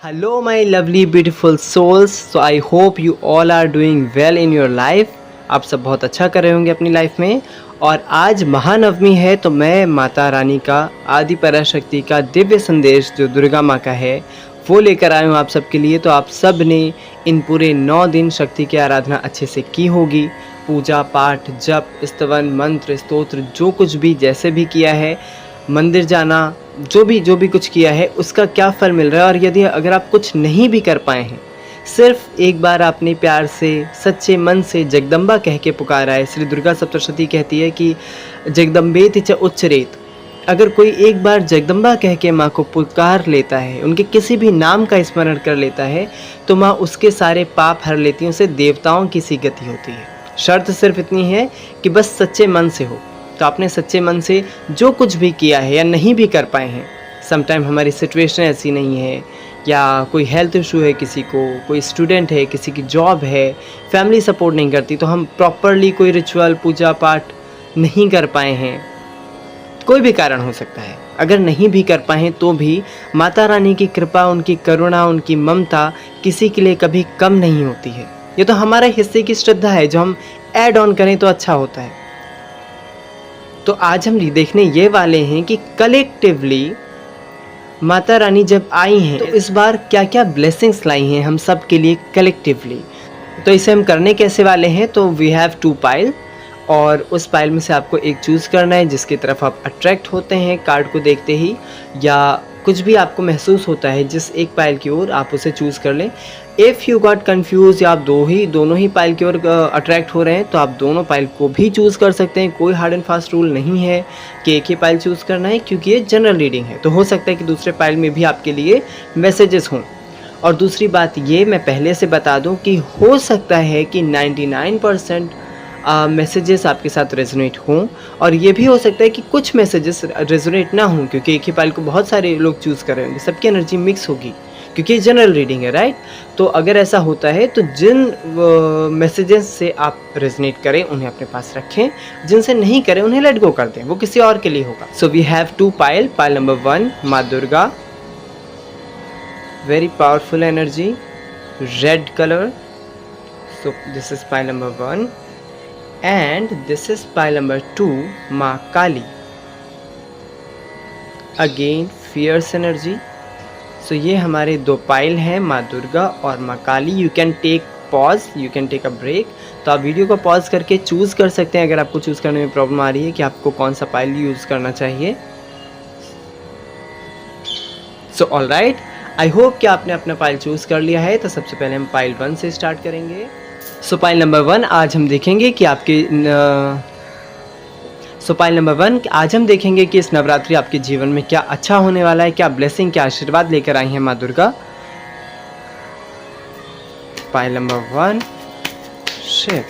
Hello, my lovely beautiful souls. So I hope you all are doing well in your life. आप सब बहुत अच्छा कर रहे होंगे अपनी लाइफ में। और आज महानवमी है तो मैं माता रानी का आदि पराशक्ति का दिव्य संदेश जो दुर्गा माँ का है वो लेकर आया हूँ आप सबके लिए। तो आप सब ने इन पूरे 9 दिन शक्ति की आराधना अच्छे से की होगी। पूजा पाठ जप स्तवन मंत्र स्तोत्र जो कुछ भी जैसे भी किया है, मंदिर जाना, जो भी कुछ किया है उसका क्या फल मिल रहा है। और यदि अगर आप कुछ नहीं भी कर पाए हैं, सिर्फ एक बार आपने प्यार से सच्चे मन से जगदम्बा कह के पुकारा है। श्री दुर्गा सप्तशती कहती है कि जगदम्बेति च उच्चरेत। अगर कोई एक बार जगदम्बा कह के माँ को पुकार लेता है, उनके किसी भी नाम का स्मरण कर लेता है, तो माँ उसके सारे पाप हर लेती हैं, उसे देवताओं की सी गति होती है। शर्त सिर्फ इतनी है कि बस सच्चे मन से हो। तो आपने सच्चे मन से जो कुछ भी किया है या नहीं भी कर पाए हैं, समटाइम हमारी सिचुएशन ऐसी नहीं है या कोई हेल्थ इशू है, किसी को कोई स्टूडेंट है, किसी की जॉब है, फैमिली सपोर्ट नहीं करती, तो हम प्रॉपरली कोई रिचुअल पूजा पाठ नहीं कर पाए हैं, कोई भी कारण हो सकता है। अगर नहीं भी कर पाए हैं तो भी माता रानी की कृपा, उनकी करुणा, उनकी ममता किसी के लिए कभी कम नहीं होती है। ये तो हमारा हिस्से की श्रद्धा है जो हम ऐड ऑन करें तो अच्छा होता है। तो आज हम देखने ये वाले हैं कि कलेक्टिवली माता रानी जब आई हैं तो इस बार क्या क्या ब्लेसिंग्स लाई हैं हम सब के लिए कलेक्टिवली। तो इसे हम करने कैसे वाले हैं, तो वी हैव 2 पाइल और उस पाइल में से आपको एक चूज़ करना है जिसकी तरफ आप अट्रैक्ट होते हैं कार्ड को देखते ही, या कुछ भी आपको महसूस होता है जिस एक पाइल की ओर आप उसे चूज़ कर लें। इफ़ यू गॉट कन्फ्यूज़ या आप दोनों ही पाइल की ओर अट्रैक्ट हो रहे हैं तो आप दोनों पाइल को भी चूज़ कर सकते हैं। कोई हार्ड एंड फास्ट रूल नहीं है कि एक ही पाइल चूज़ करना है, क्योंकि ये जनरल रीडिंग है। तो हो सकता है कि दूसरे पाइल में भी आपके लिए मैसेजेस हों। और दूसरी बात ये मैं पहले से बता दूं कि हो सकता है कि 99% मैसेजेस आपके साथ रेजोनेट हों, और ये भी हो सकता है कि कुछ मैसेजेस रेजोनेट ना हों, क्योंकि एक ही फाइल को बहुत सारे लोग चूज़ कर रहे होंगे, सबकी एनर्जी मिक्स होगी क्योंकि ये जनरल रीडिंग है, राइट। तो अगर ऐसा होता है तो जिन मैसेजेस से आप रेजोनेट करें उन्हें अपने पास रखें, जिनसे नहीं करें उन्हें लेट गो कर दें, वो किसी और के लिए होगा। So we have 2 pile. Pile number 1 माँ Durga, very powerful energy, red colour. So this is pile number 1 and this is pile number 2 माँ काली, again fierce energy। so ये हमारे 2 पाइल हैं, माँ दुर्गा और माँ काली। you can take pause, you can take a break। तो आप वीडियो को पॉज करके चूज़ कर सकते हैं अगर आपको चूज़ करने में प्रॉब्लम आ रही है कि आपको कौन सा पाइल यूज़ करना चाहिए। So all right, I hope कि आपने अपना पाइल चूज़ कर लिया है। तो सबसे पहले हम पाइल 1 से स्टार्ट करेंगे। सो पाइल नंबर 1 आज हम देखेंगे कि आपके पाइल नंबर 1 आज हम देखेंगे कि इस नवरात्रि आपके जीवन में क्या अच्छा होने वाला है, क्या ब्लेसिंग, क्या आशीर्वाद लेकर आई हैं माँ Durga. Pile number 1 Shiv.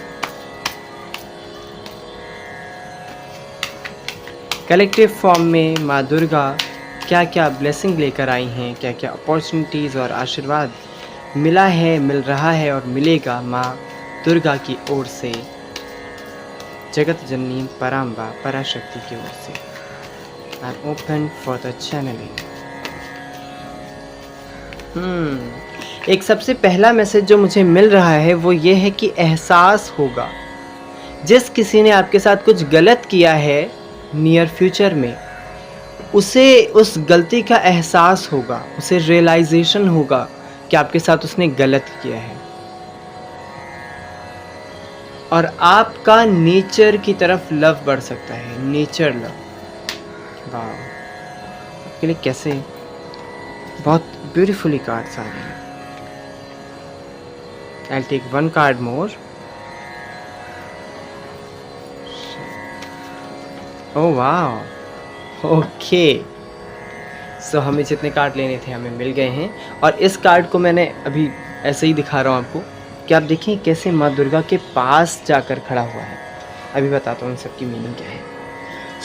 Collective form में माँ दुर्गा क्या क्या ब्लेसिंग लेकर आई हैं, क्या क्या अपॉर्चुनिटीज़ और आशीर्वाद मिला है, मिल रहा है और मिलेगा माँ दुर्गा की ओर से, जगत जननी पराम्बा पराशक्ति की ओर से। I am open for the channelling. एक सबसे पहला मैसेज जो मुझे मिल रहा है वो ये है कि एहसास होगा, जिस किसी ने आपके साथ कुछ गलत किया है नियर फ्यूचर में, उसे उस गलती का एहसास होगा, उसे रियलाइजेशन होगा कि आपके साथ उसने गलत किया है, और आपका नेचर की तरफ लव बढ़ सकता है, नेचर लव। वाह, आपके लिए कैसे बहुत ब्यूटीफुली कार्ड्स आ रहे हैं। आई टेक 1 कार्ड मोर। ओह वाह, ओके। सो हमें जितने कार्ड लेने थे हमें मिल गए हैं, और इस कार्ड को मैंने अभी ऐसे ही दिखा रहा हूँ आपको कि आप देखिए कैसे माँ दुर्गा के पास जाकर खड़ा हुआ है। अभी बताता हूँ इन सब की मीनिंग क्या है।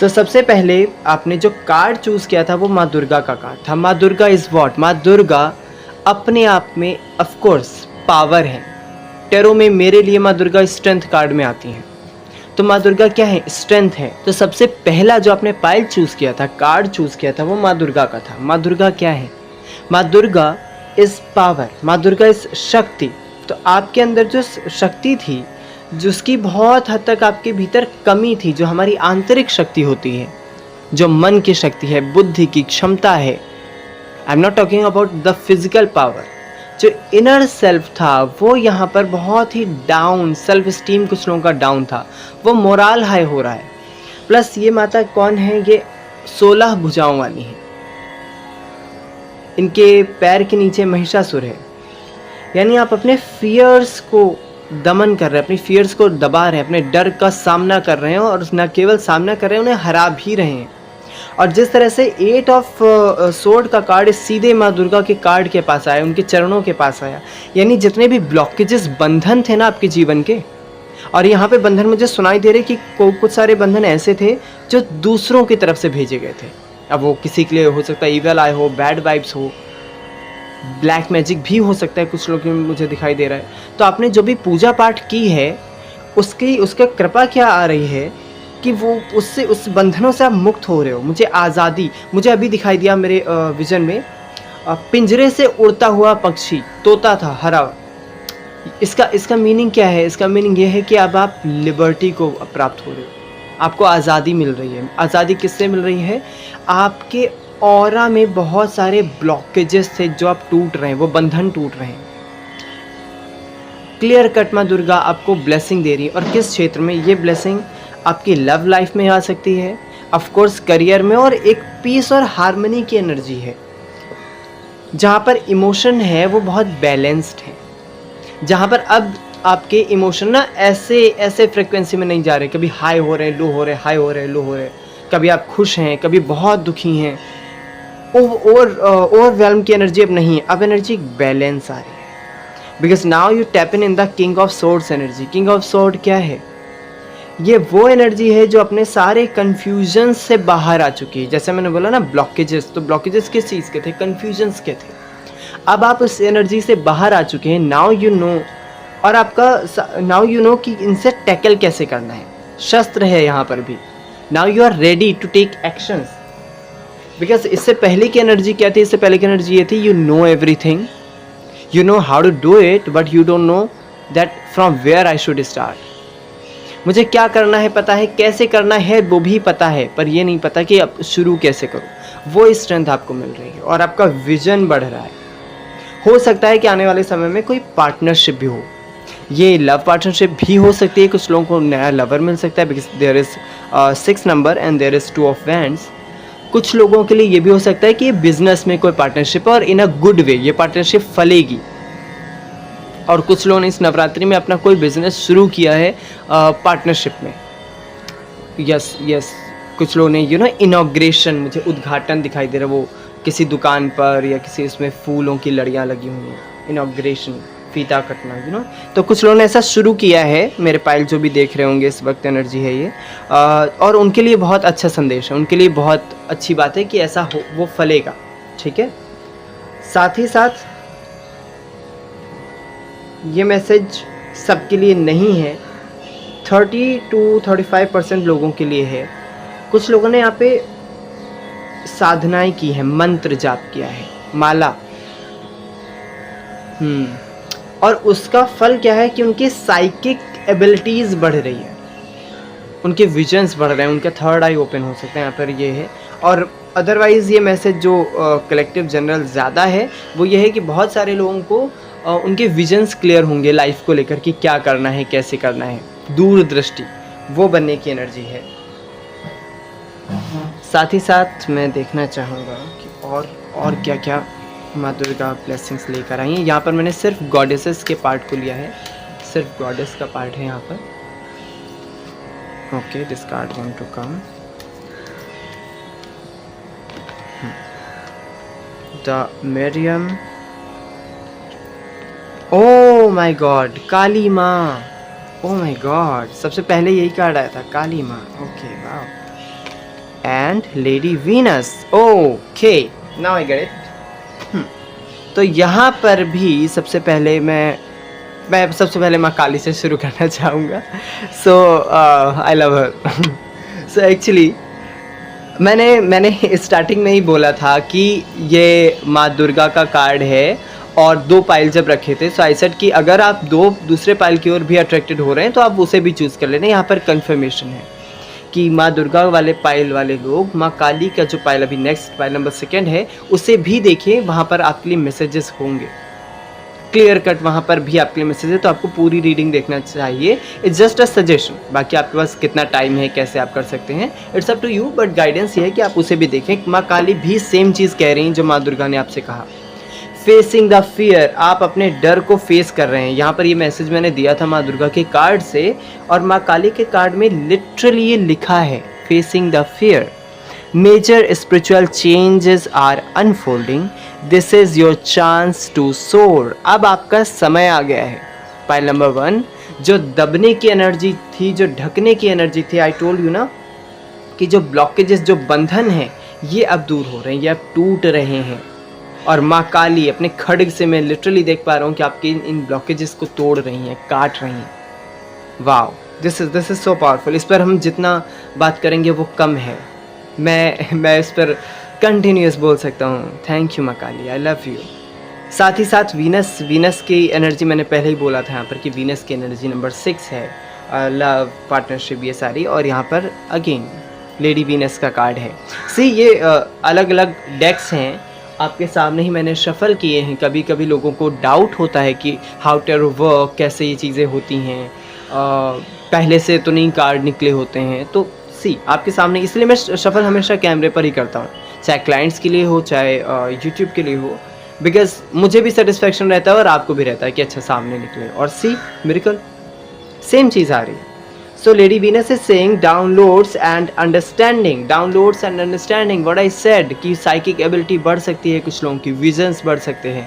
सो सबसे पहले आपने जो कार्ड चूज़ किया था वो माँ दुर्गा का कार्ड था। माँ दुर्गा इज़ वॉट, माँ दुर्गा अपने आप में ऑफकोर्स पावर है। टेरो में मेरे लिए माँ दुर्गा स्ट्रेंथ कार्ड में आती हैं, तो माँ दुर्गा क्या है, स्ट्रेंथ है। तो सबसे पहला जो आपने पाइल चूज़ किया था, कार्ड चूज़ किया था, वो माँ दुर्गा का था। माँ दुर्गा क्या है, माँ दुर्गा इज़ पावर, माँ दुर्गा इज़ शक्ति। तो आपके अंदर जो शक्ति थी, जिसकी बहुत हद तक आपके भीतर कमी थी, जो हमारी आंतरिक शक्ति होती है, जो मन की शक्ति है, बुद्धि की क्षमता है, I am not talking about the physical power, जो इनर सेल्फ था वो यहाँ पर बहुत ही डाउन, सेल्फ स्टीम कुछ लोगों का डाउन था, वो मोराल हाई हो रहा है। प्लस ये माता कौन है, ये 16 भुजाओं वाली है, इनके पैर के नीचे महिषासुर है। यानी आप अपने फियर्स को दमन कर रहे हैं, अपनी फियर्स को दबा रहे हैं, अपने डर का सामना कर रहे हैं, और न केवल सामना कर रहे हैं, उन्हें हरा भी रहे हैं। और जिस तरह से 8 ऑफ सोर्ड का कार्ड सीधे माँ दुर्गा के कार्ड के पास आया, उनके चरणों के पास आया, यानी जितने भी ब्लॉकेजेस, बंधन थे ना आपके जीवन के, और यहाँ पे बंधन मुझे सुनाई दे रहे कि कुछ सारे बंधन ऐसे थे जो दूसरों की तरफ से भेजे गए थे। अब वो किसी के लिए हो सकता है ईवल आई हो, बैड वाइब्स हो, ब्लैक मैजिक भी हो सकता है, कुछ लोग मुझे दिखाई दे रहा है। तो आपने जो भी पूजा पाठ की है, उसका कृपा क्या आ रही है कि वो उससे, उस बंधनों से आप मुक्त हो रहे हो। मुझे आज़ादी, मुझे अभी दिखाई दिया मेरे विजन में, पिंजरे से उड़ता हुआ पक्षी, तोता था हरा। इसका मीनिंग क्या है? इसका मीनिंग ये है कि अब आप लिबर्टी को प्राप्त हो रहे हो, आपको आज़ादी मिल रही है। आज़ादी किससे मिल रही है? आपके ऑरा में बहुत सारे ब्लॉकेजेस थे जो आप टूट रहे हैं, वो बंधन टूट रहे हैं। क्लियर कट माँ दुर्गा आपको ब्लेसिंग दे रही है। और किस क्षेत्र में? ये ब्लेसिंग आपकी लव लाइफ में आ सकती है, ऑफ कोर्स करियर में, और एक पीस और हार्मनी की एनर्जी है, जहाँ पर इमोशन है वो बहुत बैलेंस्ड है, जहाँ पर अब आपके इमोशन ना ऐसे फ्रिक्वेंसी में नहीं जा रहे, कभी हाई हो रहे हैं, लो हो रहे, हाई हो रहे, लो हो रहे, कभी आप खुश हैं, कभी बहुत दुखी हैं। ओवरवेल्म की एनर्जी अब नहीं है, अब एनर्जी बैलेंस आ रही है, because now you tap in the king of swords energy. King of sword क्या है? ये वो एनर्जी है जो अपने सारे कन्फ्यूजन से बाहर आ चुकी है। जैसे मैंने बोला ना ब्लॉकेजेस, तो ब्लॉकेजेस किस चीज़ के थे? कन्फ्यूजन्स के थे। अब आप उस एनर्जी से बाहर आ चुके हैं, नाउ यू नो, और आपका नाउ यू नो कि इनसे टैकल कैसे करना है। शस्त्र है यहाँ पर भी। Now you are ready to take actions, because इससे पहले की एनर्जी क्या थी? इससे पहले की एनर्जी ये थी, you know everything, you know how to do it, but you don't know that from where I should start. मुझे क्या करना है पता है, कैसे करना है वो भी पता है, पर ये नहीं पता कि अब शुरू कैसे करूँ। वो स्ट्रेंथ आपको मिल रही है और आपका विजन बढ़ रहा है। हो सकता है कि आने वाले समय में कोई पार्टनरशिप भी हो, ये लव पार्टनरशिप भी हो सकती है। कुछ लोगों को नया लवर मिल सकता है, because there is 6 number and there is 2 of wands. कुछ लोगों के लिए ये भी हो सकता है कि बिजनेस में कोई पार्टनरशिप है और इन अ गुड वे ये पार्टनरशिप फलेगी। और कुछ लोगों ने इस नवरात्रि में अपना कोई बिजनेस शुरू किया है पार्टनरशिप में। यस कुछ लोगों ने इनॉग्रेशन, मुझे उद्घाटन दिखाई दे रहा है, वो किसी दुकान पर या किसी उसमें फूलों की लड़ियाँ लगी हुई हैं, इनॉग्रेशन, फीता कटना, तो कुछ लोगों ने ऐसा शुरू किया है। मेरे पाइल जो भी देख रहे होंगे इस वक्त एनर्जी है ये, और उनके लिए बहुत अच्छा संदेश है, उनके लिए बहुत अच्छी बात है कि ऐसा हो, वो फलेगा। ठीक है, साथ ही साथ ये मैसेज सबके लिए नहीं है, 30 to 35% लोगों के लिए है। कुछ लोगों ने यहाँ पे साधनाएं की है, मंत्र जाप किया है, माला, और उसका फल क्या है कि उनकी साइकिक एबिलिटीज़ बढ़ रही है, उनके विजन्स बढ़ रहे हैं, उनका थर्ड आई ओपन हो सकता है, यहाँ पर ये है। और अदरवाइज़ ये मैसेज जो कलेक्टिव जनरल ज़्यादा है वो ये है कि बहुत सारे लोगों को उनके विजन्स क्लियर होंगे लाइफ को लेकर कि क्या करना है, कैसे करना है, दूरदृष्टि वो बनने की एनर्जी है। साथ ही साथ मैं देखना चाहूँगा कि और क्या क्या माँ दुर्गा ब्लेसिंग्स लेकर आई हैं। यहाँ पर मैंने सिर्फ गॉडेसेस के पार्ट को लिया है, सिर्फ गॉडेस का पार्ट है यहाँ पर। Okay, this card want to come, the Mariam, oh my god, Kali माँ, ओ माय गॉड, सबसे पहले यही कार्ड आया था, काली माँ। Okay, wow, and lady Venus. Okay, now I get it. तो यहाँ पर भी सबसे पहले मैं सबसे पहले माँ काली से शुरू करना चाहूँगा। So I love her. So actually मैंने स्टार्टिंग में ही बोला था कि ये माँ दुर्गा का कार्ड है और 2 पाइल जब रखे थे, सो आई सेड कि अगर आप 2 दूसरे पाइल की ओर भी अट्रैक्टेड हो रहे हैं तो आप उसे भी चूज़ कर लेना। यहाँ पर कन्फर्मेशन है कि माँ दुर्गा वाले पाइल वाले लोग माँ काली का जो पाइल अभी नेक्स्ट पाइल नंबर 2 है उसे भी देखिए, वहाँ पर आपके लिए मैसेजेस होंगे क्लियर कट, वहाँ पर भी आपके लिए मैसेज है, तो आपको पूरी रीडिंग देखना चाहिए। इट्स जस्ट अ सजेशन, बाकी आपके पास कितना टाइम है, कैसे आप कर सकते हैं, it's up to you, but guidance ये है कि आप उसे भी देखें। माँ काली भी सेम चीज़ कह रही हैं जो माँ दुर्गा ने आपसे कहा। फेसिंग द फियर, आप अपने डर को फेस कर रहे हैं। यहाँ पर ये मैसेज मैंने दिया था माँ दुर्गा के कार्ड से, और माँ काली के कार्ड में लिटरली ये लिखा है facing the fear. Major spiritual changes are unfolding, this is your chance to soar. अब आपका समय आ गया है। पाइल नंबर 1 जो दबने की एनर्जी थी, जो ढकने की एनर्जी थी, आई टोल्ड यू ना कि जो ब्लॉकेजेस, जो बंधन है, ये अब दूर हो रहे हैं, ये अब टूट रहे हैं। और माँ काली अपने खड्ग से, मैं लिटरली देख पा रहा हूँ कि आपके इन ब्लॉकेजेस को तोड़ रही हैं, काट रही हैं। Wow, this is so powerful. इस पर हम जितना बात करेंगे वो कम है। मैं इस पर कंटिन्यूस बोल सकता हूँ। थैंक यू माँ काली, आई लव यू। साथ ही साथ वीनस की एनर्जी मैंने पहले ही बोला था यहाँ पर कि वीनस की एनर्जी नंबर 6 है, लव, पार्टनरशिप, ये सारी। और यहाँ पर अगेन लेडी वीनस का कार्ड है। सी ये अलग अलग डेक्स हैं आपके सामने ही मैंने शफल किए हैं। कभी कभी लोगों को डाउट होता है कि हाउ टू वर्क, कैसे ये चीज़ें होती हैं, पहले से तो नहीं कार्ड निकले होते हैं। तो सी आपके सामने, इसलिए मैं शफल हमेशा कैमरे पर ही करता हूँ, चाहे क्लाइंट्स के लिए हो, चाहे यूट्यूब के लिए हो, बिकॉज मुझे भी सेटिस्फेक्शन रहता है और आपको भी रहता है कि अच्छा सामने निकले। और सी मिरेकल सेम चीज़ आ रही है। So Lady Venus is saying downloads and understanding, downloads and understanding, what I said कि psychic ability बढ़ सकती है, कुछ लोगों की visions बढ़ सकते हैं,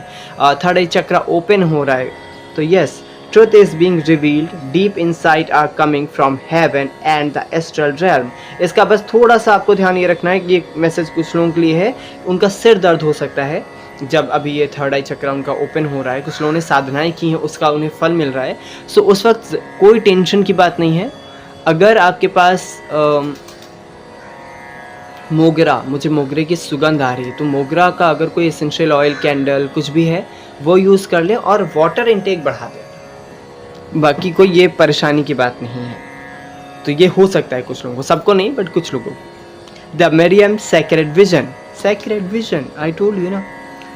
थर्ड आई चक्र ओपन हो रहा है। तो yes, truth is being revealed, deep insight are coming from heaven and the astral realm। इसका बस थोड़ा सा आपको ध्यान ये रखना है कि ये मैसेज कुछ लोगों के लिए है, उनका सिर दर्द हो सकता है जब अभी ये थर्ड आई चक्र उनका ओपन हो रहा है। कुछ लोगों ने साधनाएं की हैं, उसका उन्हें फल मिल रहा है। सो उस वक्त कोई टेंशन की बात नहीं है। अगर आपके पास मोगरा, मुझे मोगरे की सुगंध आ रही है, तो मोगरा का अगर कोई एसेंशियल ऑयल, कैंडल, कुछ भी है वो यूज़ कर लें और वाटर इनटेक बढ़ा दें। बाकी कोई ये परेशानी की बात नहीं है। तो ये हो सकता है कुछ लोगों को, सबको नहीं बट कुछ लोगों को। The मेरियम sacred vision, sacred vision, I told you ना,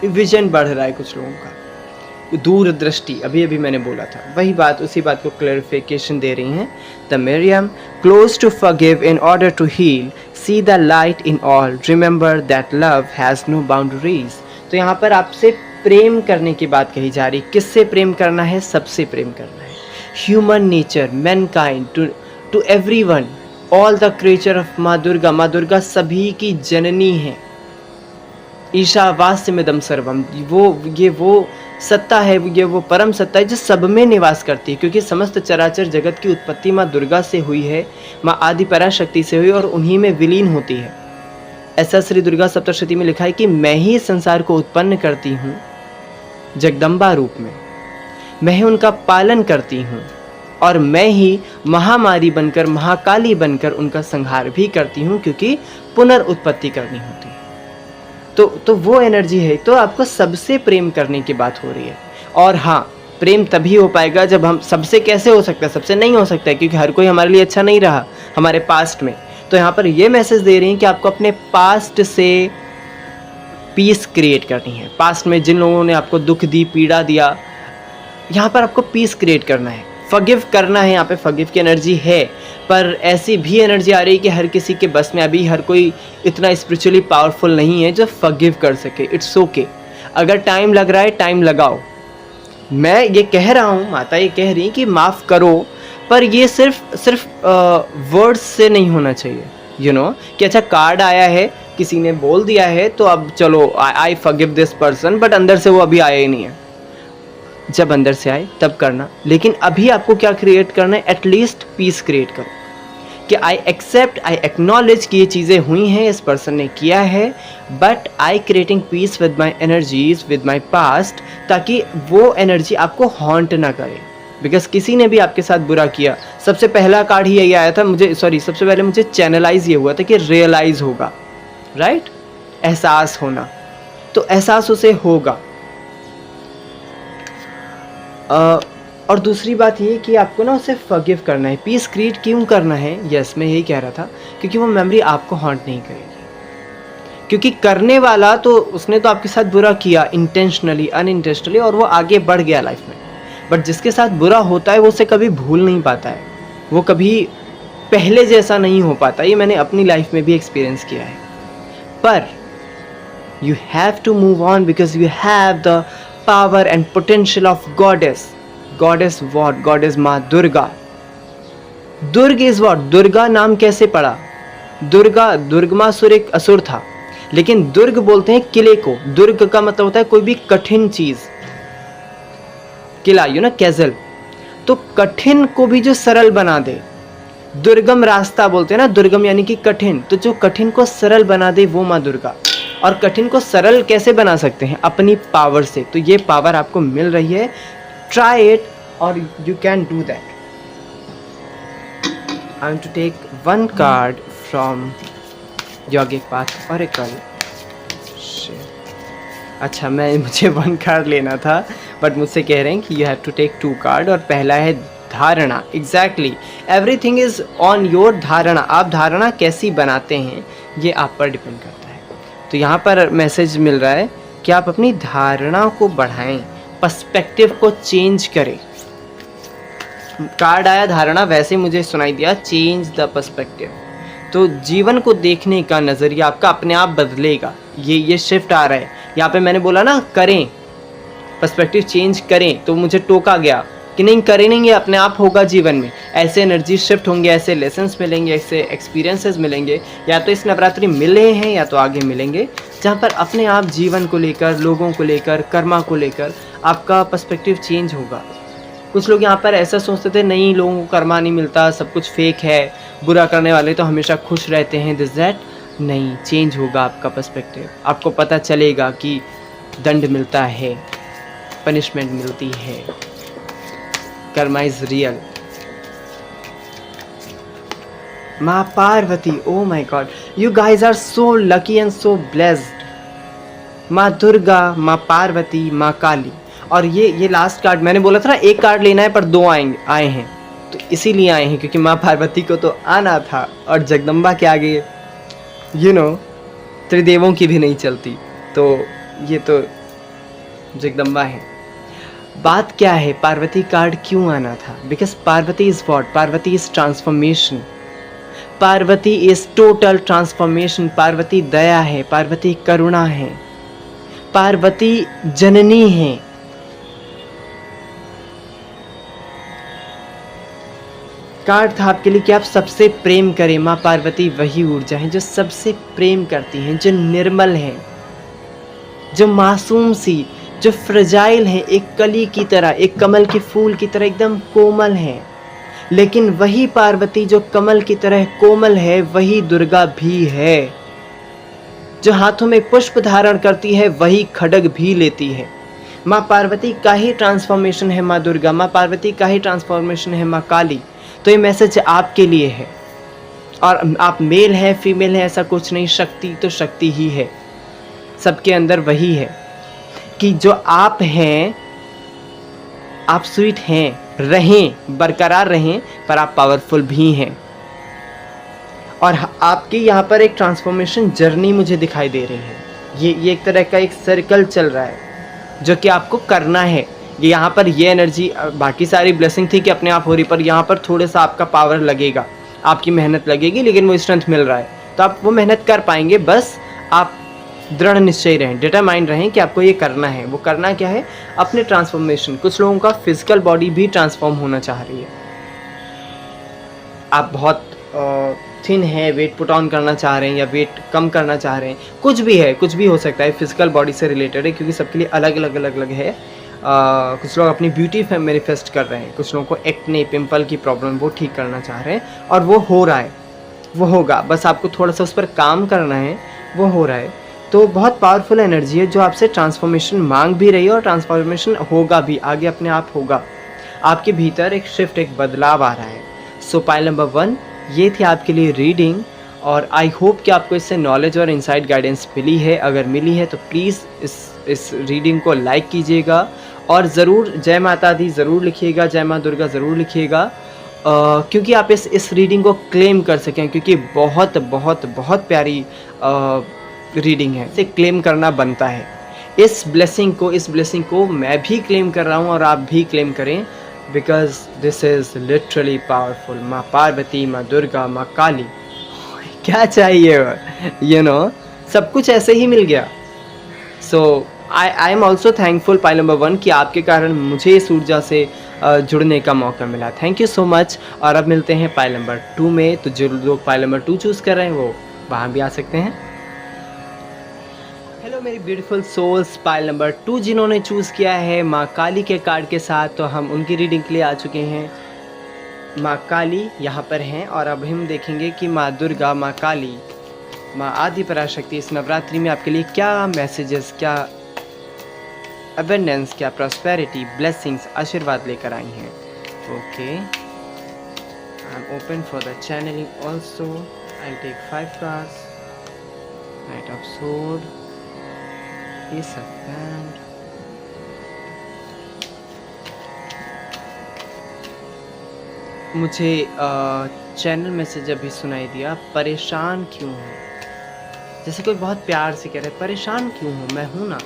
विजन बढ़ रहा है कुछ लोगों का, दूरदृष्टि, अभी अभी मैंने बोला था वही बात, उसी बात को क्लैरिफिकेशन दे रही हैं। द मेरियम close to forgive in order to heal, see the light in all, remember that love has no boundaries. तो यहाँ पर आपसे प्रेम करने की बात कही जा रही। किससे प्रेम करना है? सबसे प्रेम करना है। Human nature, mankind, to everyone, all the creature of माँ दुर्गा। माँ दुर्गा सभी की जननी है। ईशावास्यमिदं सर्वम, वो सत्ता है, ये वो परम सत्ता है जो सब में निवास करती है, क्योंकि समस्त चराचर जगत की उत्पत्ति माँ दुर्गा से हुई है, माँ आदि पराशक्ति से हुई और उन्हीं में विलीन होती है। ऐसा श्री दुर्गा सप्तशती में लिखा है कि मैं ही संसार को उत्पन्न करती हूँ जगदम्बा रूप में, मैं ही उनका पालन करती हूँ और मैं ही महामारी बनकर, महाकाली बनकर उनका संहार भी करती हूँ, क्योंकि पुनर्उत्पत्ति करनी होती है। तो वो एनर्जी है। तो आपको सबसे प्रेम करने की बात हो रही है। और हाँ, प्रेम तभी हो पाएगा जब हम, सबसे कैसे हो सकता है? सबसे नहीं हो सकता है, क्योंकि हर कोई हमारे लिए अच्छा नहीं रहा हमारे पास्ट में। तो यहाँ पर ये मैसेज दे रही हैं कि आपको अपने पास्ट से पीस क्रिएट करनी है। पास्ट में जिन लोगों ने आपको दुख दी, पीड़ा दिया, यहाँ पर आपको पीस क्रिएट करना है, फॉरगिव करना है। यहाँ पे फॉरगिव की एनर्जी है, पर ऐसी भी एनर्जी आ रही है कि हर किसी के बस में, अभी हर कोई इतना स्पिरिचुअली पावरफुल नहीं है जो फॉरगिव कर सके। इट्स ओके, अगर टाइम लग रहा है टाइम लगाओ। मैं ये कह रहा हूँ, माता ये कह रही कि माफ़ करो, पर ये सिर्फ वर्ड्स से नहीं होना चाहिए। यू नो कि अच्छा कार्ड आया है, किसी ने बोल दिया है, तो अब चलो I forgive this person, but अंदर से वो अभी आया ही नहीं है। जब अंदर से आए तब करना, लेकिन अभी आपको क्या क्रिएट करना है? एटलीस्ट पीस क्रिएट करो कि आई एक्सेप्ट, आई एक्नॉलेज कि ये चीज़ें हुई हैं, इस पर्सन ने किया है, but I creating peace with my energies, with my past, ताकि वो एनर्जी आपको हॉन्ट ना करे। बिकॉज किसी ने भी आपके साथ बुरा किया, सबसे पहला कार्ड ही यही आया था मुझे, सबसे पहले मुझे चैनलाइज ये हुआ था कि रियलाइज होगा, राइट? एहसास होना, तो एहसास उसे होगा। और दूसरी बात ये कि आपको ना उसे फॉरगिव करना है। पीस क्रिएट क्यों करना है? यस, मैं यही कह रहा था, क्योंकि वो मेमोरी आपको हॉन्ट नहीं करेगी। क्योंकि करने वाला तो उसने तो आपके साथ बुरा किया इंटेंशनली, अनइंटेंशनली, और वो आगे बढ़ गया लाइफ में। बट जिसके साथ बुरा होता है वो उसे कभी भूल नहीं पाता है, वो कभी पहले जैसा नहीं हो पाता। ये मैंने अपनी लाइफ में भी एक्सपीरियंस किया है। पर you have to move on because you have the power and potential of goddess. Goddess what? Goddess माँ दुर्गा. दुर्ग is what? दुर्गा नाम कैसे पड़ा? दुर्गा, दुर्गमासुर एक असुर था, लेकिन दुर्ग बोलते हैं किले को। दुर्ग का मतलब होता है कोई भी कठिन चीज, किला, यू ना, कैसल। तो कठिन को भी जो सरल बना दे, दुर्गम रास्ता बोलते हैं ना, दुर्गम यानी कि कठिन, तो जो कठिन को सरल बना दे वो माँ दुर्गा। और कठिन को सरल कैसे बना सकते हैं? अपनी पावर से। तो ये पावर आपको मिल रही है, ट्राई इट और you can do that. I am to take one card from yogic path oracle. अच्छा, मुझे वन कार्ड लेना था, बट मुझसे कह रहे हैं कि you have to take 2 card, और पहला है धारणा। Exactly, everything is on your धारणा। आप धारणा कैसी बनाते हैं ये आप पर डिपेंड करता है। तो यहाँ पर मैसेज मिल रहा है कि आप अपनी धारणा को बढ़ाएं, पर्सपेक्टिव को चेंज करें। कार्ड आया धारणा, वैसे मुझे सुनाई दिया चेंज द पर्सपेक्टिव। तो जीवन को देखने का नज़रिया आपका अपने आप बदलेगा। ये शिफ्ट आ रहा है। यहाँ पे मैंने बोला ना करें, पर्सपेक्टिव चेंज करें, तो मुझे टोका गया कि नहीं करें नहीं, ये अपने आप होगा जीवन में। ऐसे एनर्जी शिफ्ट होंगे, ऐसे लेसन्स मिलेंगे, ऐसे एक्सपीरियंसेस मिलेंगे, या तो इस नवरात्रि मिले हैं या तो आगे मिलेंगे, जहाँ पर अपने आप जीवन को लेकर, लोगों को लेकर, कर्मा को लेकर आपका पर्सपेक्टिव चेंज होगा। कुछ लोग यहाँ पर ऐसा सोचते थे नहीं, लोगों को कर्मा नहीं मिलता, सब कुछ फेक है, बुरा करने वाले तो हमेशा खुश रहते हैं, दिस दैट। नहीं, चेंज होगा आपका पर्सपेक्टिव। आपको पता चलेगा कि दंड मिलता है, पनिशमेंट मिलती है, कर्मा इज रियल। माँ Parvati, oh my god, you guys are so lucky and so blessed. माँ दुर्गा, माँ पार्वती, माँ काली। और ये लास्ट कार्ड मैंने बोला था ना, एक कार्ड लेना है पर 2 आए हैं, तो इसीलिए आए हैं क्योंकि माँ पार्वती को तो आना था, और जगदम्बा के आगे त्रिदेवों की भी नहीं चलती, तो ये तो जगदम्बा है। बात क्या है, पार्वती कार्ड क्यों आना था? Because Parvati is what? Parvati is transformation, Parvati is total transformation. Parvati दया है, पार्वती करुणा है, पार्वती जननी है। कार्ड था आपके लिए कि आप सबसे प्रेम करें। माँ पार्वती वही ऊर्जा है जो सबसे प्रेम करती हैं, जो निर्मल है, जो मासूम सी, जो फ्रजाइल है, एक कली की तरह, एक कमल के फूल की तरह एकदम कोमल है। लेकिन वही पार्वती जो कमल की तरह कोमल है, वही दुर्गा भी है। जो हाथों में पुष्प धारण करती है, वही खड्ग भी लेती है। माँ पार्वती का ही ट्रांसफॉर्मेशन है माँ दुर्गा, माँ पार्वती का ही ट्रांसफॉर्मेशन है माँ काली। तो ये मैसेज आपके लिए है। और आप मेल हैं, फीमेल हैं, ऐसा कुछ नहीं। शक्ति तो शक्ति ही है, सबके अंदर वही है कि जो आप हैं, आप स्वीट हैं, रहें, बरकरार रहें, पर आप पावरफुल भी हैं। और आपकी यहाँ पर एक ट्रांसफॉर्मेशन जर्नी मुझे दिखाई दे रही है। ये एक तरह का एक सर्कल चल रहा है जो कि आपको करना है। ये यहाँ पर ये एनर्जी, बाकी सारी ब्लेसिंग थी कि अपने आप हो रही, पर यहाँ पर थोड़ा सा आपका पावर लगेगा, आपकी मेहनत लगेगी, लेकिन वो स्ट्रेंथ मिल रहा है, तो आप वो मेहनत कर पाएंगे। बस आप दृढ़ निश्चय रहें, डिटरमाइंड रहें कि आपको ये करना है। वो करना क्या है? अपने ट्रांसफॉर्मेशन। कुछ लोगों का फिजिकल बॉडी भी ट्रांसफॉर्म होना चाह रही है। आप बहुत थिन है, वेट पुट ऑन करना चाह रहे हैं, या वेट कम करना चाह रहे हैं, कुछ भी है, कुछ भी हो सकता है, फिजिकल बॉडी से रिलेटेड है, क्योंकि सबके लिए अलग अलग है। कुछ लोग अपनी ब्यूटी मैनिफेस्ट कर रहे हैं, कुछ लोगों को एक्ने, पिंपल की प्रॉब्लम वो ठीक करना चाह रहे हैं, और वो हो रहा है, वो होगा। बस आपको थोड़ा सा उस पर काम करना है, वो हो रहा है। तो बहुत पावरफुल एनर्जी है जो आपसे ट्रांसफॉर्मेशन मांग भी रही है, और ट्रांसफॉर्मेशन होगा भी, आगे अपने आप होगा। आपके भीतर एक शिफ्ट, एक बदलाव आ रहा है। सो पाइल नंबर 1 ये थी आपके लिए रीडिंग, और आई होप कि आपको इससे नॉलेज और इनसाइड गाइडेंस मिली है। अगर मिली है तो प्लीज़ इस रीडिंग को लाइक कीजिएगा, और ज़रूर जय माता दी ज़रूर लिखिएगा, जय माँ दुर्गा ज़रूर लिखिएगा, क्योंकि आप इस रीडिंग को क्लेम कर सकें, क्योंकि बहुत बहुत बहुत प्यारी रीडिंग है, इसे क्लेम करना बनता है। इस ब्लेसिंग को मैं भी क्लेम कर रहा हूँ और आप भी क्लेम करें, because this is literally powerful. माँ पार्वती, माँ दुर्गा, माँ काली, क्या चाहिए, सब कुछ ऐसे ही मिल गया। So I am also thankful pile number 1 कि आपके कारण मुझे इस ऊर्जा से जुड़ने का मौका मिला। Thank you so much. और अब मिलते हैं पाइल नंबर 2 में। तो जो लोग पाइल नंबर 2 चूज़ कर रहे हैं वो वहाँ भी आ सकते हैं। हेलो मेरी ब्यूटीफुल सोल्स, पाइल नंबर 2 जिन्होंने चूज़ किया है माँ काली के कार्ड के साथ, तो हम उनकी रीडिंग के लिए आ चुके हैं। माँ काली यहाँ पर हैं और अब हम देखेंगे कि माँ दुर्गा, माँ काली, माँ आदि पराशक्ति इस नवरात्रि में आपके लिए क्या मैसेजेस, क्या अबेंडेंस, क्या प्रॉस्पेरिटी, ब्लेसिंग्स, आशीर्वाद लेकर आई हैं। Okay, I am open for the channeling also. I take 5 cards, knight of sword, ace of बैंड, मुझे चैनल मैसेज अभी सुनाई दिया, परेशान क्यों हो, जैसे कोई बहुत प्यार से कह रहे परेशान क्यों हो, मैं हूं ना,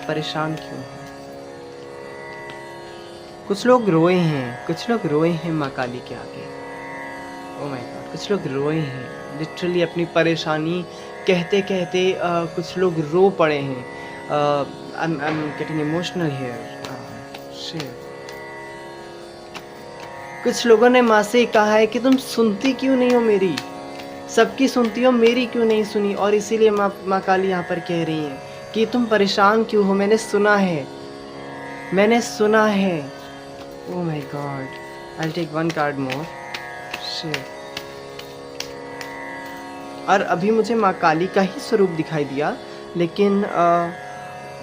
परेशान क्यों हो। कुछ लोग रोए हैं माँ काली के आगे। ओह माय गॉड, कुछ लोग रोए हैं लिटरली, अपनी परेशानी कहते कहते कुछ लोग रो पड़े हैं। I am getting emotional here. Shit, कुछ लोगों ने माँ से कहा है कि तुम सुनती क्यों नहीं हो मेरी, सबकी सुनती हो, मेरी क्यों नहीं सुनी। और इसीलिए माँ काली यहाँ पर कह रही हैं कि तुम परेशान क्यों हो, मैंने सुना है। Oh my god, I will take 1 card more. Shit, और अभी मुझे माँ काली का ही स्वरूप दिखाई दिया, लेकिन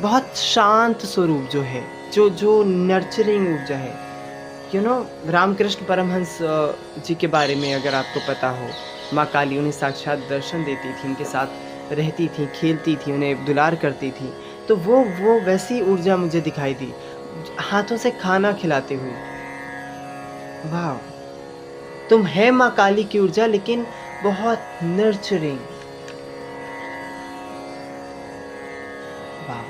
बहुत शांत स्वरूप जो है, जो नर्चरिंग ऊर्जा है। रामकृष्ण परमहंस जी के बारे में अगर आपको पता हो, माँ काली उन्हें साक्षात दर्शन देती थी, उनके साथ रहती थी, खेलती थी, उन्हें दुलार करती थी। तो वो वैसी ऊर्जा मुझे दिखाई दी, हाथों से खाना खिलाते हुए। वाह, तुम है माँ काली की ऊर्जा, लेकिन बहुत नर्चरिंग। वाह,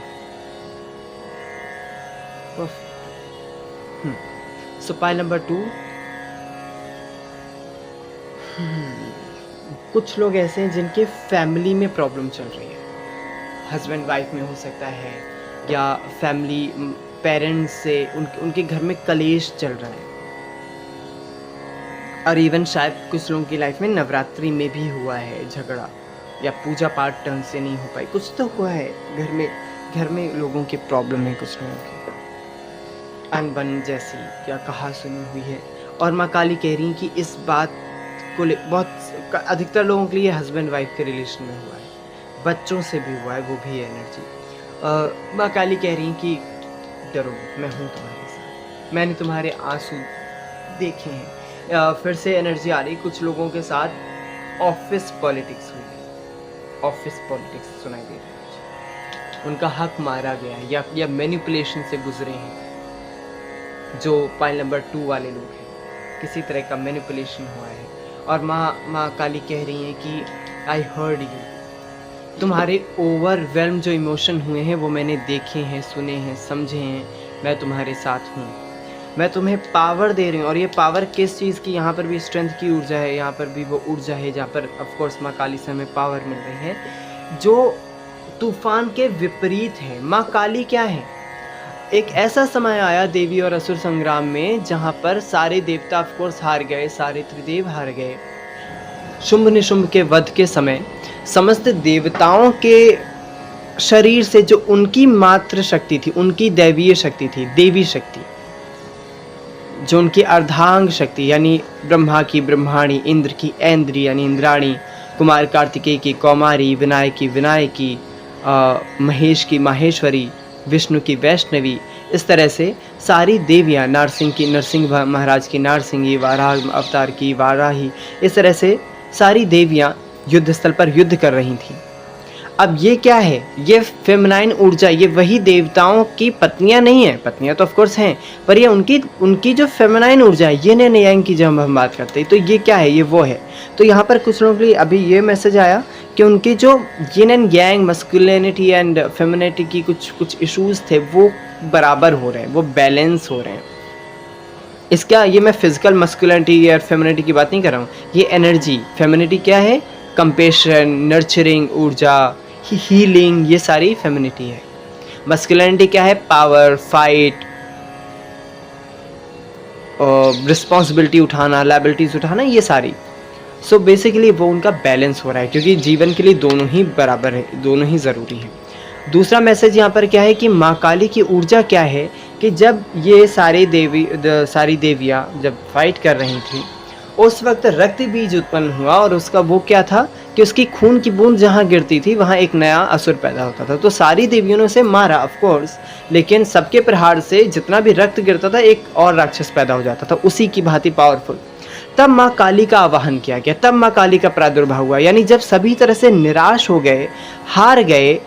सो पाइल नंबर 2, कुछ लोग ऐसे हैं जिनके फैमिली में प्रॉब्लम चल रही है, हस्बैंड वाइफ में हो सकता है, या फैमिली पेरेंट्स से उनके घर में कलेश चल रहा है। और इवन शायद कुछ लोगों की लाइफ में नवरात्रि में भी हुआ है झगड़ा, या पूजा पाठ ढंग से नहीं हो पाई, कुछ तो हुआ है घर में लोगों की प्रॉब्लम है, कुछ लोगों की अनबन जैसी या कहा सुनी हुई है। और माँ काली कह रही हैं कि इस बात को बहुत अधिकतर लोगों के लिए हस्बैंड वाइफ के रिलेशन में हुआ है, बच्चों से भी हुआ है, वो भी एनर्जी। माँ काली कह रही हैं कि डरो, मैं हूँ तुम्हारे साथ, मैंने तुम्हारे आंसू देखे हैं। फिर से एनर्जी आ रही, कुछ लोगों के साथ ऑफिस पॉलिटिक्स हुई है, ऑफिस पॉलिटिक्स सुनाई दे रही है, उनका हक मारा गया है, या मैनिपुलेशन से गुजरे हैं। जो पाइल नंबर 2 वाले लोग हैं, किसी तरह का मैनिपुलेशन हुआ है। और माँ काली कह रही हैं कि आई हर्ड यू, तुम्हारे ओवरवेल्म जो इमोशन हुए हैं वो मैंने देखे हैं, सुने हैं, समझे हैं, मैं तुम्हारे साथ हूँ, मैं तुम्हें पावर दे रही हूँ। और ये पावर किस चीज़ की, यहाँ पर भी स्ट्रेंथ की ऊर्जा है, यहाँ पर भी वो ऊर्जा है जहाँ पर ऑफकोर्स माँ काली से हमें पावर मिल रही है, जो तूफान के विपरीत है। माँ काली क्या है, एक ऐसा समय आया देवी और असुर संग्राम में जहाँ पर सारे देवता ऑफकोर्स हार गए, सारे त्रिदेव हार गए। शुंभ निशुंभ के वध के समय समस्त देवताओं के शरीर से जो उनकी मात्र शक्ति थी, उनकी दैवीय शक्ति थी, देवी शक्ति, जो उनकी अर्धांग शक्ति यानी ब्रह्मा की ब्रह्माणी, इंद्र की ऐन्द्री यानी इंद्राणी, कुमार कार्तिकेय की कौमारी, विनायक की विनायकी, महेश की माहेश्वरी, विष्णु की वैष्णवी, इस तरह से सारी देवियाँ, नारसिंह की नरसिंह महाराज की नारसिंगी, वाराह अवतार की वाराही, इस तरह से सारी देवियाँ युद्ध स्थल पर युद्ध कर रही थीं। अब ये क्या है, ये फेमिनाइन ऊर्जा, ये वही देवताओं की पत्नियां नहीं है, पत्नियां तो ऑफ कोर्स हैं, पर ये उनकी उनकी जो फेमिनाइन ऊर्जा है, येन एंड यांग की जब हम बात करते हैं, तो ये क्या है, ये वो है। तो यहाँ पर कुछ लोगों के लिए अभी ये मैसेज आया कि उनकी जो yin and yang, masculinity and femininity की कुछ इश्यूज थे, वो बराबर हो रहे हैं, वो बैलेंस हो रहे हैं। इसका ये मैं फिजिकल मस्कुलिनिटी या फेमिनिटी की बात नहीं कर रहा हूँ, ये एनर्जी, फेमिनिटी क्या है, कंपेशन, नर्चरिंग ऊर्जा, हीलिंग, ये सारी फेमिनिटी है। मस्कुलिनिटी क्या है, पावर, फाइट, रिस्पॉन्सिबिलिटी उठाना, लायबिलिटीज उठाना, ये सारी। सो बेसिकली वो उनका बैलेंस हो रहा है, क्योंकि जीवन के लिए दोनों ही बराबर है, दोनों ही ज़रूरी है। दूसरा मैसेज यहाँ पर क्या है कि माँ काली की ऊर्जा क्या है कि जब ये सारी देवियाँ जब फाइट कर रही थी, उस वक्त रक्त बीज उत्पन्न हुआ, और उसका वो क्या था कि उसकी खून की बूंद जहाँ गिरती थी वहाँ एक नया असुर पैदा होता था। तो सारी देवियों ने उसे मारा ऑफ कोर्स, लेकिन सबके प्रहार से जितना भी रक्त गिरता था एक और राक्षस पैदा हो जाता था, उसी की भांति पावरफुल। तब माँ काली का आवाहन किया गया, तब माँ काली का प्रादुर्भाव हुआ। यानी जब सभी तरह से निराश हो गए, हार गए,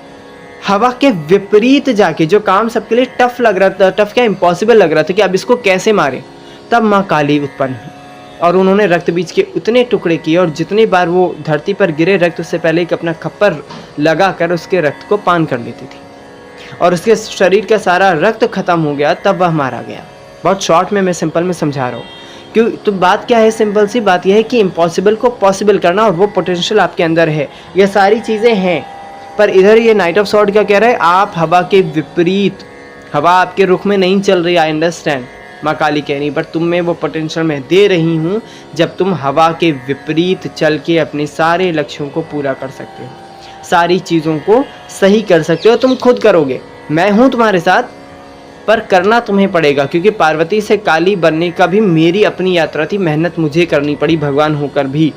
हवा के विपरीत जाके जो काम सबके लिए टफ लग रहा था, टफ क्या इम्पॉसिबल लग रहा था कि अब इसको कैसे मारे, तब माँ काली उत्पन्न हुई और उन्होंने रक्त बीज के उतने टुकड़े किए, और जितनी बार वो धरती पर गिरे रक्त, उससे पहले एक अपना खप्पर लगा कर उसके रक्त को पान कर लेती थी, और उसके शरीर का सारा रक्त खत्म हो गया, तब वह मारा गया। बहुत शॉर्ट में मैं सिंपल में समझा रहा हूँ। क्यों, तो बात क्या है, सिंपल सी बात यह है कि इम्पॉसिबल को पॉसिबल करना, और वो पोटेंशियल आपके अंदर है, ये सारी चीज़ें हैं। पर इधर ये नाइट ऑफ सॉर्ड क्या कह रहा है, आप हवा के विपरीत, हवा आपके रुख में नहीं चल रही, आई अंडरस्टैंड, माँ काली कह रही, पर तुम में वो पोटेंशियल मैं दे रही हूँ जब तुम हवा के विपरीत चल के अपने सारे लक्ष्यों को पूरा कर सकते हो, सारी चीज़ों को सही कर सकते हो। तुम खुद करोगे, मैं हूँ तुम्हारे साथ, पर करना तुम्हें पड़ेगा, क्योंकि पार्वती से काली बनने का भी मेरी अपनी यात्रा थी, मेहनत मुझे करनी पड़ी भगवान होकर भी।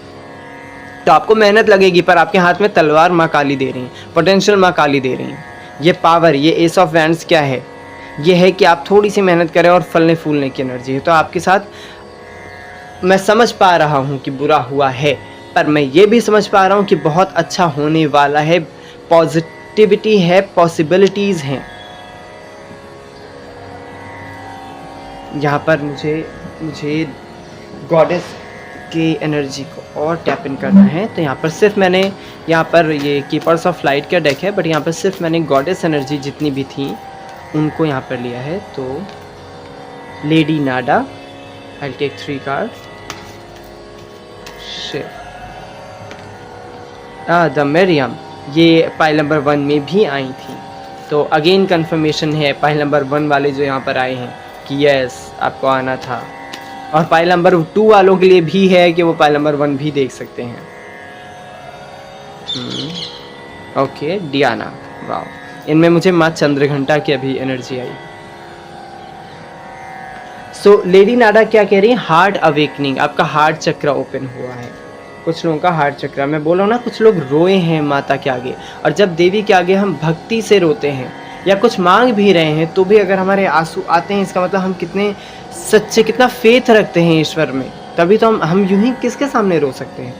तो आपको मेहनत लगेगी, पर आपके हाथ में तलवार माँ काली दे रही हैं, पोटेंशियल माँ काली दे रही हैं। ये पावर, ये एस ऑफ वैंड्स क्या है, ये है कि आप थोड़ी सी मेहनत करें और फलने फूलने की एनर्जी है। तो आपके साथ मैं समझ पा रहा हूँ कि बुरा हुआ है, पर मैं ये भी समझ पा रहा हूँ कि बहुत अच्छा होने वाला है, पॉजिटिविटी है, पॉसिबिलिटीज़ हैं। यहाँ पर मुझे गॉडेस की एनर्जी को और टैप इन करना है। तो यहाँ पर सिर्फ मैंने, यहाँ पर ये कीपर्स ऑफ लाइट का डेक है, बट यहाँ पर सिर्फ मैंने गॉडेस एनर्जी जितनी भी थी उनको यहाँ पर लिया है। तो lady Nada, I take 3 card, the Mariam, ये पाइल नंबर 1 में भी आई थी। तो अगेन कंफर्मेशन है पाइल नंबर 1 वाले जो यहाँ पर आए हैं कि यस आपको आना था, और पाइल नंबर 2 वालों के लिए भी है कि वो पाइल नंबर 1 भी देख सकते हैं। ओके, डियाना, वाओ, इनमें मुझे माँ चंद्रघंटा की अभी एनर्जी आई। सो लेडी नाडा क्या कह रही है, हार्ट अवेकनिंग, आपका हार्ट चक्र ओपन हुआ है। कुछ लोगों का हार्ट चक्र, मैं बोल रहा हूँ ना, कुछ लोग रोए हैं माता के आगे, और जब देवी के आगे हम भक्ति से रोते हैं या कुछ मांग भी रहे हैं, तो भी अगर हमारे आंसू आते हैं, इसका मतलब हम कितने सच्चे, कितना फेथ रखते हैं ईश्वर में, तभी तो हम यूं ही किसके सामने रो सकते हैं।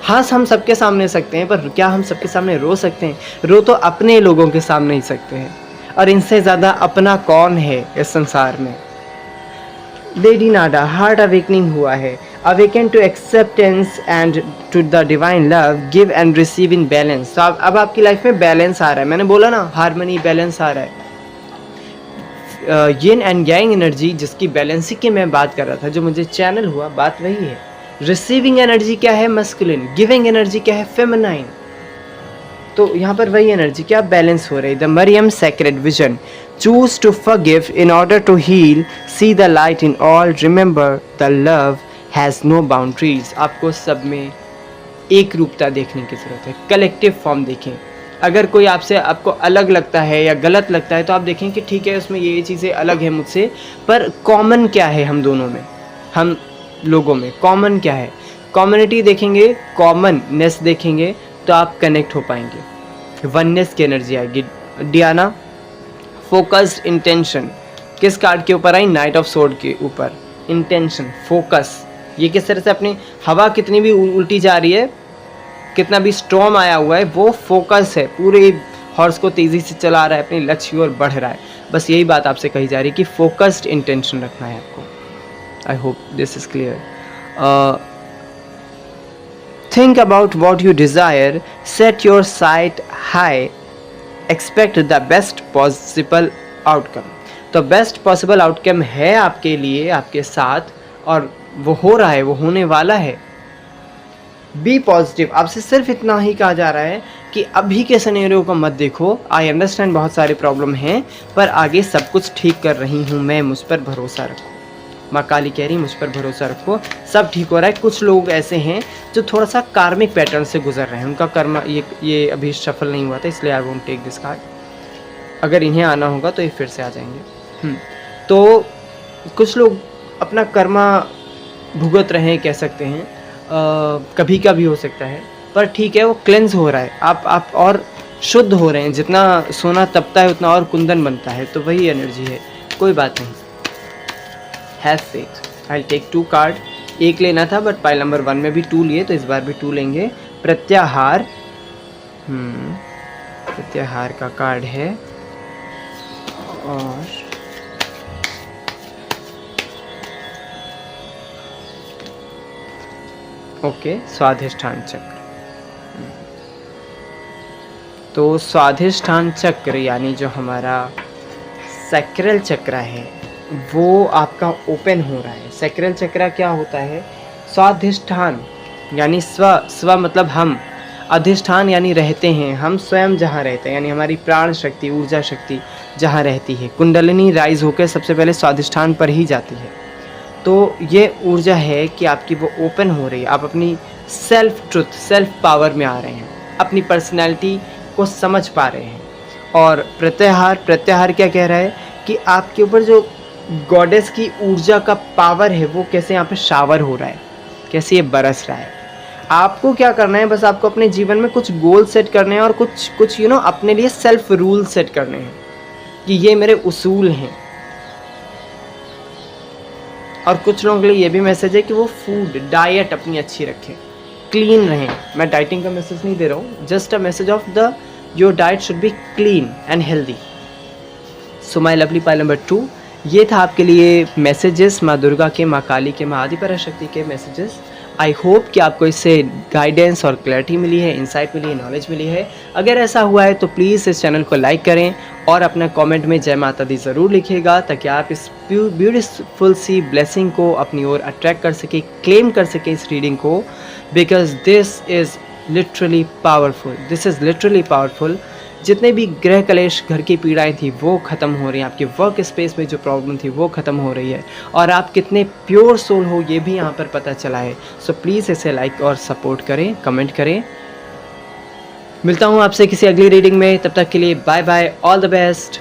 हाँ, हम सबके सामने सकते हैं, पर क्या हम सबके सामने रो सकते हैं? रो तो अपने लोगों के सामने ही सकते हैं, और इनसे ज़्यादा अपना कौन है इस संसार में। लेडी नाडा, हार्ट अवेकनिंग हुआ है, awaken to acceptance and to the divine love, give and receive in balance. तो अब आपकी लाइफ में बैलेंस आ रहा है, मैंने बोला ना, हार्मनी, बैलेंस आ रहा है। यिन एंड यांग एनर्जी जिसकी बैलेंसिंग की मैं बात कर रहा था, जो मुझे चैनल हुआ, बात वही है। रिसीविंग एनर्जी क्या है, मस्कुलिन, गिविंग एनर्जी क्या है, फेमिनाइन। तो यहाँ पर वही एनर्जी क्या बैलेंस हो रही है। The Mariam sacred vision, choose to forgive in order to heal, see the light in all, remember the love has no boundaries. आपको सब में एक रूपता देखने की ज़रूरत है, कलेक्टिव फॉर्म देखें। अगर कोई आपको अलग लगता है या गलत लगता है, तो आप देखें कि ठीक है, उसमें ये चीज़ें अलग है मुझसे, पर कॉमन क्या है हम दोनों में, हम लोगों में कॉमन क्या है। कम्युनिटी देखेंगे, कॉमननेस देखेंगे, तो आप कनेक्ट हो पाएंगे, वननेस की एनर्जी आएगी। डियाना, फोकस्ड इंटेंशन, किस कार्ड के ऊपर आई, नाइट ऑफ सोर्ड के ऊपर। इंटेंशन, फोकस, ये किस तरह से अपनी हवा कितनी भी उल्टी जा रही है, कितना भी स्टॉर्म आया हुआ है वो फोकस है, पूरे हॉर्स को तेज़ी से चला रहा है, अपने लक्ष्य की ओर बढ़ रहा है। बस यही बात आपसे कही जा रही है कि फोकस्ड इंटेंशन रखना है आपको। I hope this is clear. Think about what you desire, set your site high, expect the best possible outcome. तो बेस्ट पॉसिबल आउटकम है आपके लिए, आपके साथ, और वो हो रहा है, वो होने वाला है। बी पॉजिटिव, आपसे सिर्फ इतना ही कहा जा रहा है कि अभी के सिनेरियो को मत देखो। आई अंडरस्टैंड बहुत सारे प्रॉब्लम हैं, पर आगे सब कुछ ठीक कर रही हूँ मैं, मुझ पर भरोसा रखो। माँ काली कह रही मुझ पर भरोसा रखो, सब ठीक हो रहा है। कुछ लोग ऐसे हैं जो थोड़ा सा कार्मिक पैटर्न से गुजर रहे हैं, उनका कर्म ये अभी सफल नहीं हुआ था, इसलिए I won't take this card. अगर इन्हें आना होगा तो ये फिर से आ जाएंगे। तो कुछ लोग अपना कर्मा भुगत रहे हैं, कह सकते हैं, कभी का भी हो सकता है, पर ठीक है, वो क्लेंस हो रहा है। आप और शुद्ध हो रहे हैं। जितना सोना तपता है उतना और कुंदन बनता है, तो वही एनर्जी है। कोई बात नहीं, have faith. I take 2 card. एक लेना था बट पाइल नंबर 1 में भी 2 लिए, तो इस बार भी 2 लेंगे। प्रत्याहार, प्रत्याहार का कार्ड है, और ओके, स्वाधिष्ठान चक्र। तो स्वाधिष्ठान चक्र यानी जो हमारा सैक्रल चक्र है वो आपका ओपन हो रहा है। सैक्रल चक्र क्या होता है? स्वाधिष्ठान यानी स्व मतलब हम, अधिष्ठान यानी रहते हैं, हम स्वयं जहाँ रहते हैं, यानी हमारी प्राण शक्ति, ऊर्जा शक्ति जहाँ रहती है। कुंडलिनी राइज होकर सबसे पहले स्वाधिष्ठान पर ही जाती है। तो ये ऊर्जा है कि आपकी वो ओपन हो रही है, आप अपनी सेल्फ ट्रुथ, सेल्फ पावर में आ रहे हैं, अपनी पर्सनैलिटी को समझ पा रहे हैं। और प्रत्याहार क्या कह रहा है कि आपके ऊपर जो गॉडेस की ऊर्जा का पावर है वो कैसे यहाँ पे शावर हो रहा है, कैसे ये बरस रहा है। आपको क्या करना है, बस आपको अपने जीवन में कुछ गोल सेट करने हैं और कुछ अपने लिए सेल्फ रूल सेट करने हैं कि ये मेरे उसूल हैं। और कुछ लोगों के लिए ये भी मैसेज है कि वो फूड डाइट अपनी अच्छी रखें, क्लीन रहें। मैं डाइटिंग का मैसेज नहीं दे रहा हूँ, just a message of the your diet should be clean and healthy. So my lovely pile number 2, ये था आपके लिए मैसेजेस माँ दुर्गा के, माँ काली के, माँ आदिपराशक्ति के मैसेजेस। आई होप कि आपको इससे गाइडेंस और क्लैरिटी मिली है, इंसाइट मिली है, नॉलेज मिली है। अगर ऐसा हुआ है तो प्लीज़ इस चैनल को लाइक करें और अपना कमेंट में जय माता दी ज़रूर लिखिएगा, ताकि आप इस ब्यूटीफुल सी ब्लेसिंग को अपनी ओर अट्रैक्ट कर सके, क्लेम कर सके इस रीडिंग को, because this is literally powerful. This is literally powerful. जितने भी ग्रह कलेश, घर की पीड़ाएं थी वो ख़त्म हो रही हैं, आपके वर्क स्पेस में जो प्रॉब्लम थी वो ख़त्म हो रही है, और आप कितने प्योर सोल हो ये भी यहाँ पर पता चला है। सो प्लीज़ इसे लाइक और सपोर्ट करें, कमेंट करें। मिलता हूँ आपसे किसी अगली रीडिंग में, तब तक के लिए bye bye, all the best.